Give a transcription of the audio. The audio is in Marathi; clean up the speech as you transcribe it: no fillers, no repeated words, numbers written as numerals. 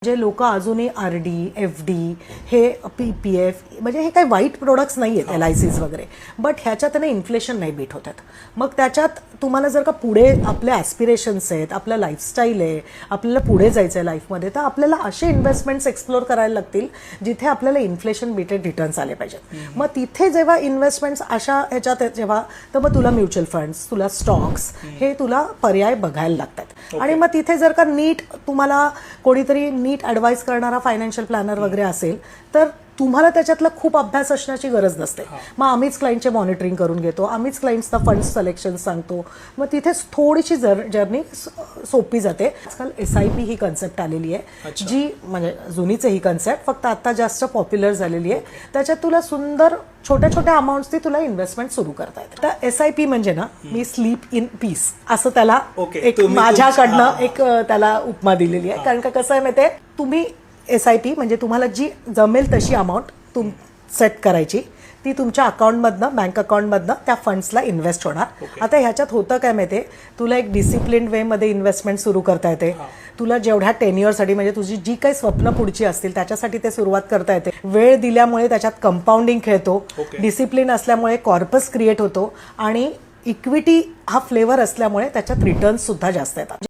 जे लोक अजूनही RD FD हे PPF म्हणजे हे काही वाईट प्रोडक्ट्स नाही आहेत LICs वगैरे, बट ह्याच्यात ना इन्फ्लेशन नाही बीट होतात. मग त्याच्यात तुम्हाला जर का पुढे आपले ॲस्पिरेशन्स आहेत, आपलं लाईफस्टाईल आहे, आपल्याला पुढे जायचं आहे लाईफमध्ये, तर आपल्याला असे इन्व्हेस्टमेंट्स एक्सप्लोर करायला लागतील जिथे आपल्याला इन्फ्लेशन बीटेड रिटर्न्स आले पाहिजेत. मग तिथे जेव्हा इन्व्हेस्टमेंट्स अशा ह्याच्यात जेव्हा, तर मग तुला म्युच्युअल फंड्स, तुला स्टॉक्स, हे तुला पर्याय बघायला लागतात. आणि मग तिथे जर का नीट तुम्हाला कोणीतरी नीट ॲडवाईस करणारा फायनान्शियल प्लॅनर वगैरे असेल तर तुम्हाला त्याच्यातला खूप अभ्यास असण्याची गरज नसते. मग आम्हीच क्लायंटचे मॉनिटरिंग करून घेतो, आम्हीच क्लायंट्सना फंड्स सिलेक्शन सांगतो. मग तिथे थोडीशी जर्नी सोपी जाते. आजकाल SIP ही कन्सेप्ट आलेली आहे, जी म्हणजे जुनीच आहे ही कन्सेप्ट, फक्त आता जास्त पॉप्युलर झालेली आहे. त्याच्यात तुला सुंदर छोट्या छोट्या अमाऊंट्सनी तुला इन्व्हेस्टमेंट सुरू करता येते. तर SIP म्हणजे ना, मी स्लीप इन पीस असं त्याला एक माझ्याकडनं एक त्याला उपमा दिलेली आहे. कारण का कसं आहे माहिती आहे, तुम्ही SIP म्हणजे तुम्हाला जी जमेल तशी अमाऊंट सेट करायची, ती तुमच्या अकाउंटमधनं, बँक अकाउंटमधनं त्या फंड्सला इन्व्हेस्ट होणार. आता ह्याच्यात होतं काय माहिती आहे, तुला एक डिसिप्लिन वेमध्ये इन्व्हेस्टमेंट सुरू करता येते. तुला जेवढ्या टेन्युअरसाठी म्हणजे तुझी जी काही स्वप्न पुढची असतील त्याच्यासाठी ते सुरुवात करता येते. वेळ दिल्यामुळे त्याच्यात कंपाऊंडिंग खेळतो, डिसिप्लिन असल्यामुळे कॉर्पस क्रिएट होतो, आणि इक्विटी हा फ्लेवर असल्यामुळे त्याच्यात रिटर्न्स सुद्धा जास्त येतात.